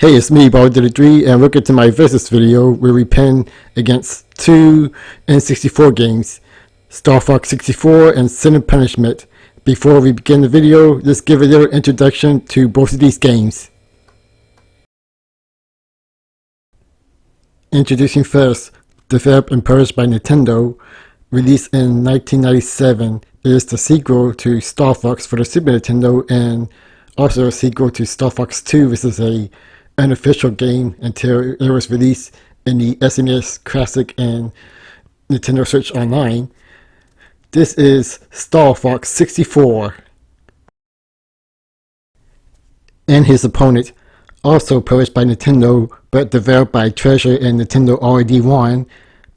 Hey, it's me, Bobbert, and welcome to my versus video where we pen against two N64 games, Star Fox 64 and Sin and Punishment. Before we begin the video, let's give a little introduction to both of these games. Introducing first, developed and published by Nintendo, released in 1997, it is the sequel to Star Fox for the Super Nintendo and also a sequel to Star Fox 2, which is a unofficial game until it was released in the SNES Classic and Nintendo Switch Online. This is Star Fox 64 and his opponent, also published by Nintendo but developed by Treasure and Nintendo Already Won,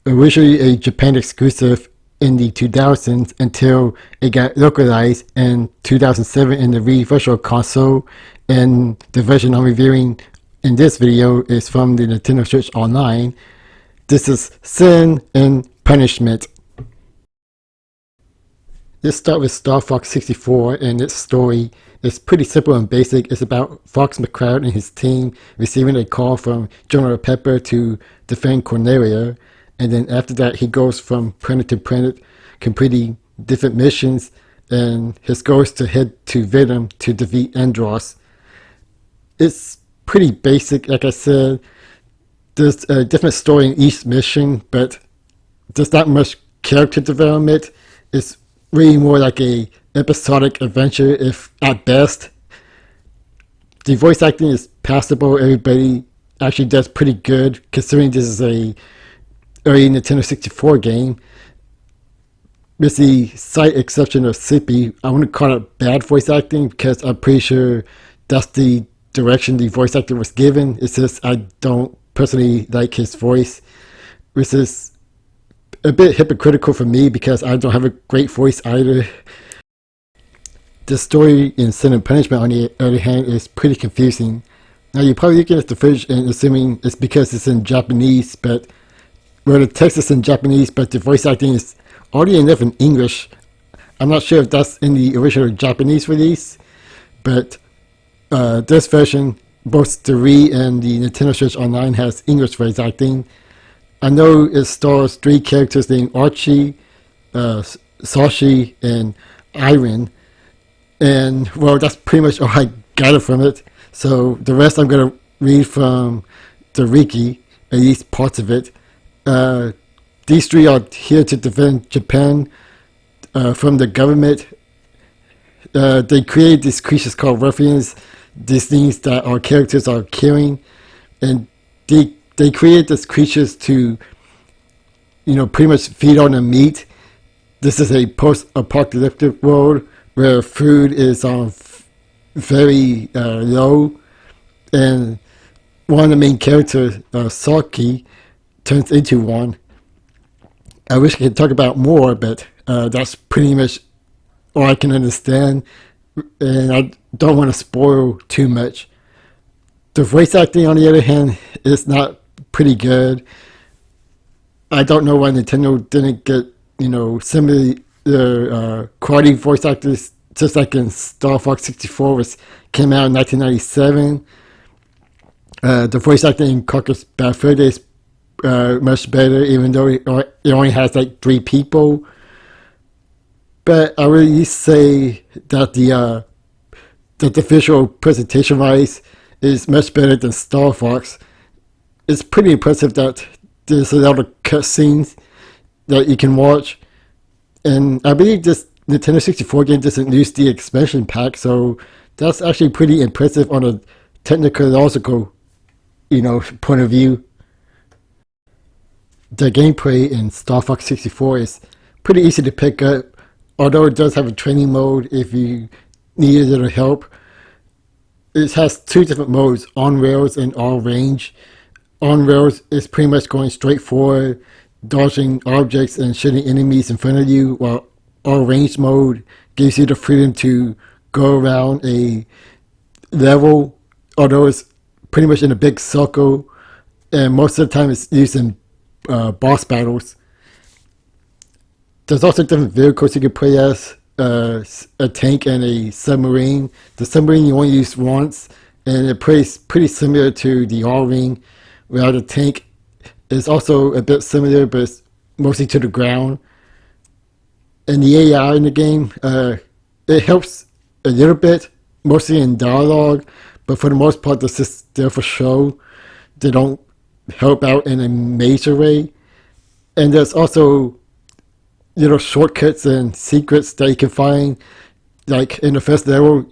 originally a Japan exclusive in the 2000s until it got localized in 2007 in the Wii Virtual Console, and the version I'm reviewing in this video is from the Nintendo Switch Online. This is Sin and Punishment. Let's start with Star Fox 64, and its story is pretty simple and basic. It's about Fox McCloud and his team receiving a call from General Pepper to defend Cornelia, and then after that he goes from planet to planet completing different missions, and his goal is to head to Venom to defeat Andros. It's pretty basic, like I said. There's a different story in each mission, but there's not much character development. It's really more like a episodic adventure, if at best. The voice acting is passable. Everybody actually does pretty good, considering this is a early Nintendo 64 game. With the slight exception of Sippy, I wouldn't call it bad voice acting because I'm pretty sure that's the direction the voice actor was given. It's just I don't personally like his voice, which is a bit hypocritical for me because I don't have a great voice either. The story in Sin and Punishment, on the other hand, is pretty confusing. Now you're probably looking at the footage and assuming it's because it's in Japanese, but well, the text is in Japanese, but the voice acting is already enough in English. I'm not sure if that's in the original Japanese release, but this version, both the Wii and the Nintendo Switch Online, has English voice acting. I know it stars three characters named Archie, Sashi, and Iron. And, well, that's pretty much all I gathered from it. So the rest I'm going to read from the Wiki, at least parts of it. These three are here to defend Japan from the government. They created these creatures called ruffians, these things that our characters are killing, and they created these creatures to, pretty much feed on the meat. This is a post-apocalyptic world where food is very low, and one of the main characters, Saki, turns into one. I wish I could talk about more, but that's pretty much all I can understand, and I don't want to spoil too much. The voice acting, on the other hand, is not pretty good. I don't know why Nintendo didn't get, similar quality voice actors, just like in Star Fox 64, which came out in 1997. The voice acting in Carcass Bad Fur Day is much better, even though it only has like 3 people. But I really say that the visual presentation wise is much better than Star Fox. It's pretty impressive that there's a lot of cutscenes that you can watch, and I believe this Nintendo 64 game doesn't use the expansion pack, so that's actually pretty impressive on a technological, point of view. The gameplay in Star Fox 64 is pretty easy to pick up, although it does have a training mode if you need a little help. It has 2 different modes, on rails and all range. On rails is pretty much going straight forward, dodging objects and shooting enemies in front of you, while all range mode gives you the freedom to go around a level, although it's pretty much in a big circle, and most of the time it's used in boss battles. There's also different vehicles you can play as, a tank and a submarine. The submarine you only use once, and it plays pretty similar to the R-Ring, where the tank is also a bit similar, but it's mostly to the ground. And the AI in the game, it helps a little bit, mostly in dialogue, but for the most part, it's just there for show. They don't help out in a major way. And there's also little shortcuts and secrets that you can find. Like in the first level,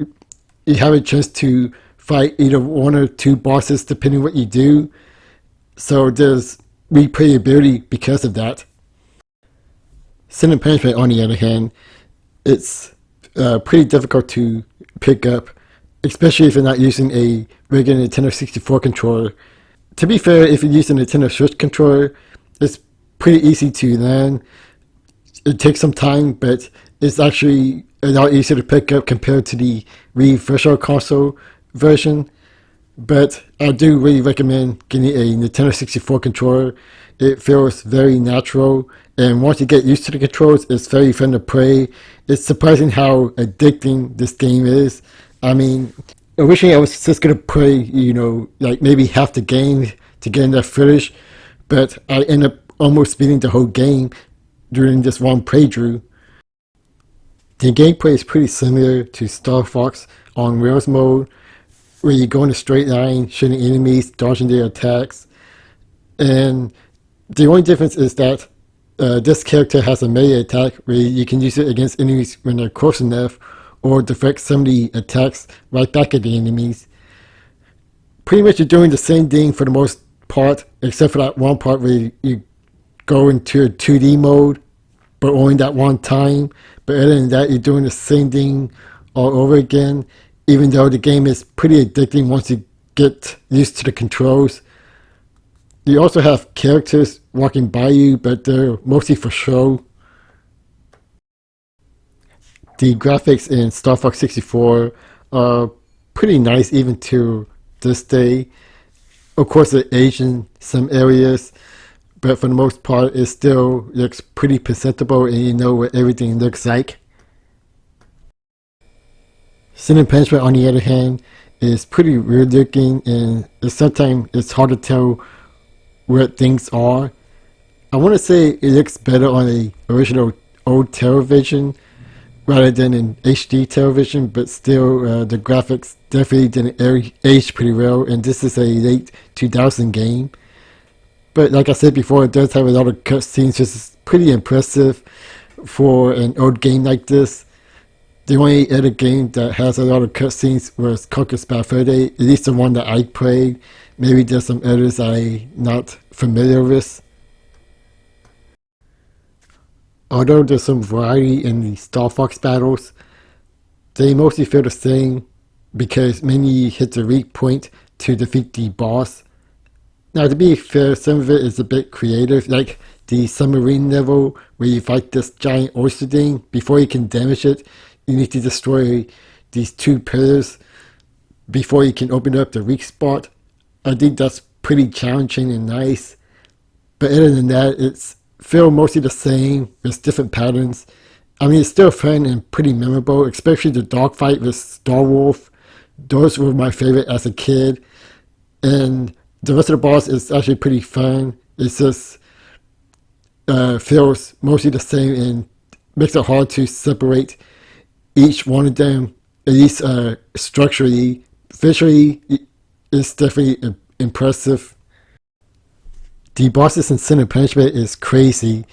you have a chance to fight either one or two bosses depending what you do. So there's replayability because of that. Sin and Punishment, on the other hand, it's pretty difficult to pick up, especially if you're not using a regular Nintendo 64 controller. To be fair, if you're using a Nintendo Switch controller, it's pretty easy to learn. It takes some time, but it's actually a lot easier to pick up compared to the Wii Virtual Console version. But I do really recommend getting a Nintendo 64 controller. It feels very natural, and once you get used to the controls, it's very fun to play. It's surprising how addicting this game is. I mean, originally I was just going to play, like maybe half the game to get enough footage, but I ended up almost beating the whole game during this one playthrough. The gameplay is pretty similar to Star Fox on Rails mode, where you go in a straight line, shooting enemies, dodging their attacks. And the only difference is that this character has a melee attack where you can use it against enemies when they're close enough, or deflect some of the attacks right back at the enemies. Pretty much you're doing the same thing for the most part, except for that one part where you go into a 2D mode, but only that one time. But other than that, you're doing the same thing all over again, even though the game is pretty addicting once you get used to the controls. You also have characters walking by you, but they're mostly for show. The graphics in Star Fox 64 are pretty nice even to this day. Of course, it aged in some areas, but for the most part, it still looks pretty presentable, and you know what everything looks like. Sin and Punishment, on the other hand, is pretty weird looking, and sometimes it's hard to tell where things are. I want to say it looks better on the original old television rather than in HD television, but still the graphics definitely didn't age pretty well, and this is a late 2000 game. But like I said before, it does have a lot of cutscenes, which is pretty impressive for an old game like this. The only other game that has a lot of cutscenes was Conker's Bad Fur Day, at least the one that I played. Maybe there's some others I'm not familiar with. Although there's some variety in the Star Fox battles, they mostly feel the same because many hit the weak point to defeat the boss. Now, to be fair, some of it is a bit creative, like the submarine level where you fight this giant oyster thing. Before you can damage it, you need to destroy these two pillars before you can open up the weak spot. I think that's pretty challenging and nice. But other than that, it's feel mostly the same with different patterns. I mean, it's still fun and pretty memorable, especially the dogfight with Starwolf. Those were my favorite as a kid. And the rest of the boss is actually pretty fun. It's just feels mostly the same and makes it hard to separate each one of them, at least structurally. Visually, it's definitely impressive. The bosses in Sin and Punishment is crazy.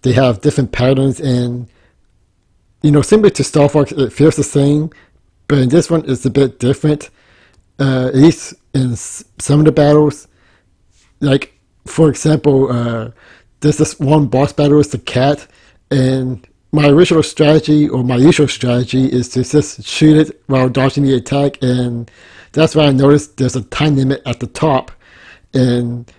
They have different patterns, and similar to Star Fox, it feels the same, but in this one it's a bit different. At least in some of the battles. Like, for example, there's this one boss battle with the cat, and my original strategy, or my usual strategy, is to just shoot it while dodging the attack, and that's why I noticed there's a time limit at the top, and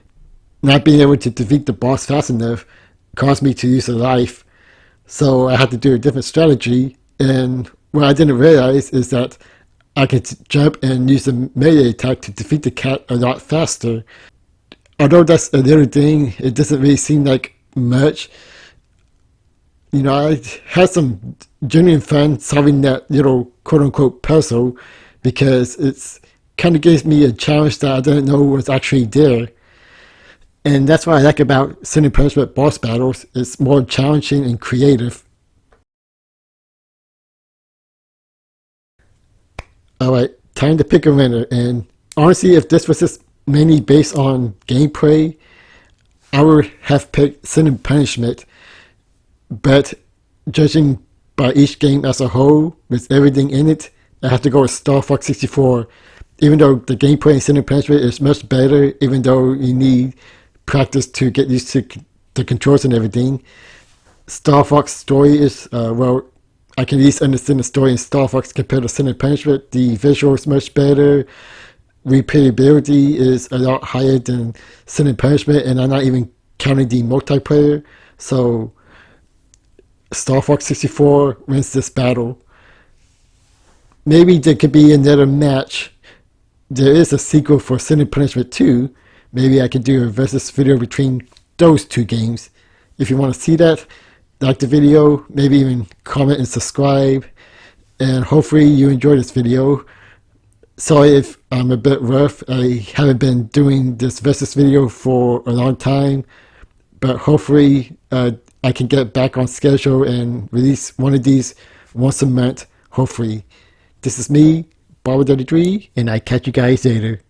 not being able to defeat the boss fast enough caused me to use a life. So I had to do a different strategy, and what I didn't realize is that I could jump and use a melee attack to defeat the cat a lot faster. Although that's a little thing, it doesn't really seem like much. I had some genuine fun solving that little quote-unquote puzzle because it's kind of gives me a challenge that I didn't know was actually there. And that's what I like about Sin and Punishment boss battles. It's more challenging and creative. Alright, time to pick a winner. And honestly, if this was just mainly based on gameplay, I would have picked Sin and Punishment. But judging by each game as a whole, with everything in it, I have to go with Star Fox 64. Even though the gameplay in Sin and Punishment is much better, even though you need practice to get used to the controls and everything, Star Fox story is, well, I can at least understand the story in Star Fox compared to Sin and Punishment. The visual is much better. Replayability is a lot higher than Sin and Punishment, and I'm not even counting the multiplayer. So Star Fox 64 wins this battle. Maybe there could be another match. There is a sequel for Sin and Punishment 2. Maybe I could do a versus video between those two games. If you want to see that, like the video, maybe even comment and subscribe. And hopefully you enjoy this video. Sorry if I'm a bit rough. I haven't been doing this versus video for a long time. But hopefully I can get back on schedule and release one of these once a month. Hopefully. This is me, Bobbert 33, and I catch you guys later.